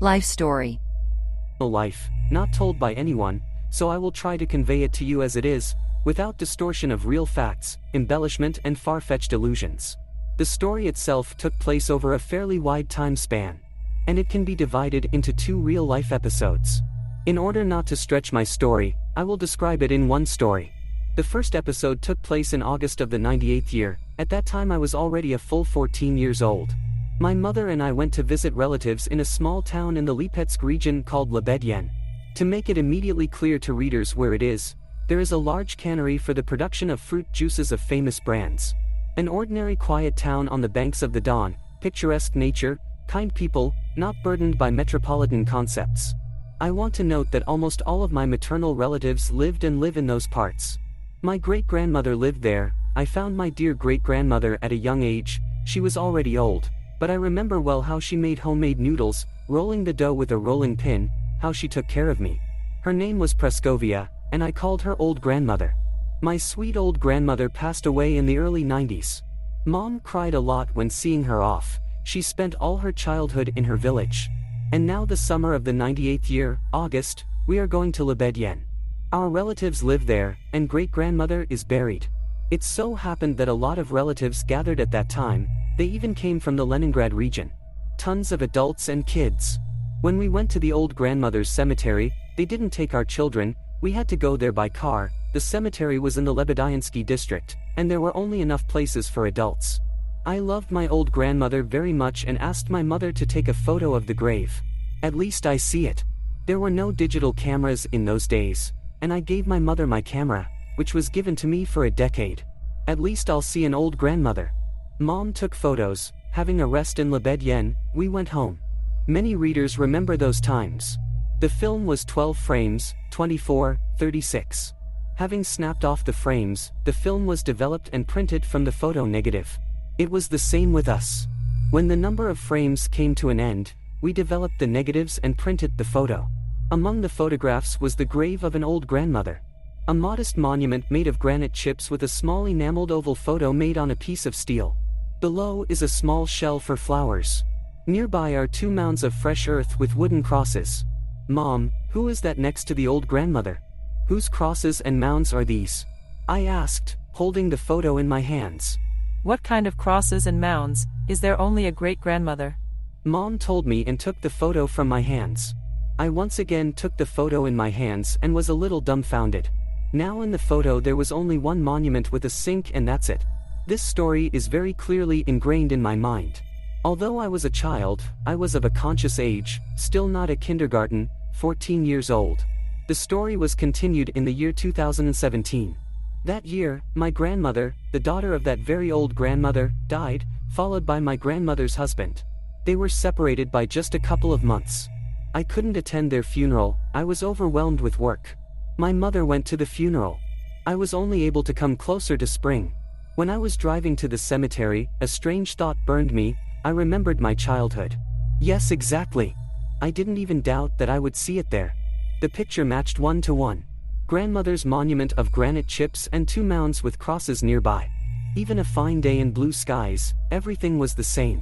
Life story. Life, not told by anyone, so I will try to convey it to you as it is, without distortion of real facts, embellishment and far-fetched illusions. The story itself took place over a fairly wide time span, and it can be divided into 2 real-life episodes. In order not to stretch my story, I will describe it in one story. The first episode took place in August of the 98th year. At that time I was already a full 14 years old. My mother and I went to visit relatives in a small town in the Lipetsk region called Lebedyen. To make it immediately clear to readers where it is, there is a large cannery for the production of fruit juices of famous brands. An ordinary quiet town on the banks of the Don, picturesque nature, kind people, not burdened by metropolitan concepts. I want to note that almost all of my maternal relatives lived and live in those parts. My great-grandmother lived there. I found my dear great-grandmother at a young age. She was already old, but I remember well how she made homemade noodles, rolling the dough with a rolling pin, how she took care of me. Her name was Praskovia, and I called her old grandmother. My sweet old grandmother passed away in the early 90s. Mom cried a lot when seeing her off. She spent all her childhood in her village. And now the summer of the 98th year, August, we are going to Lebedyen. Our relatives live there, and great-grandmother is buried. It so happened that a lot of relatives gathered at that time. They even came from the Leningrad region. Tons of adults and kids. When we went to the old grandmother's cemetery, they didn't take our children. We had to go there by car. The cemetery was in the Lebedyansky district, and there were only enough places for adults. I loved my old grandmother very much and asked my mother to take a photo of the grave. At least I see it. There were no digital cameras in those days, and I gave my mother my camera, which was given to me for a decade. At least I'll see an old grandmother. Mom took photos. Having a rest in Lebedyen, we went home. Many readers remember those times. The film was 12 frames, 24:36. Having snapped off the frames, the film was developed and printed from the photo negative. It was the same with us. When the number of frames came to an end, we developed the negatives and printed the photo. Among the photographs was the grave of an old grandmother. A modest monument made of granite chips with a small enameled oval photo made on a piece of steel. Below is a small shell for flowers. Nearby are 2 mounds of fresh earth with wooden crosses. Mom, who is that next to the old grandmother? Whose crosses and mounds are these? I asked, holding the photo in my hands. What kind of crosses and mounds? Is there only a great-grandmother? Mom told me and took the photo from my hands. I once again took the photo in my hands and was a little dumbfounded. Now in the photo there was only one monument with a sink and that's it. This story is very clearly ingrained in my mind. Although I was a child, I was of a conscious age, still not a kindergarten, 14 years old. The story was continued in the year 2017. That year, my grandmother, the daughter of that very old grandmother, died, followed by my grandmother's husband. They were separated by just a couple of months. I couldn't attend their funeral. I was overwhelmed with work. My mother went to the funeral. I was only able to come closer to spring. When I was driving to the cemetery, a strange thought burned me. I remembered my childhood. Yes, exactly. I didn't even doubt that I would see it there. The picture matched 1-to-1. Grandmother's monument of granite chips and 2 mounds with crosses nearby. Even a fine day and blue skies, everything was the same.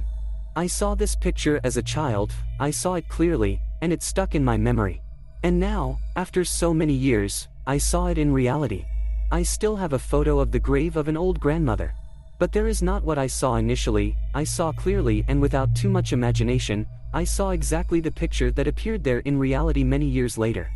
I saw this picture as a child. I saw it clearly, and it stuck in my memory. And now, after so many years, I saw it in reality. I still have a photo of the grave of an old grandmother. But there is not what I saw initially. I saw clearly and without too much imagination. I saw exactly the picture that appeared there in reality many years later.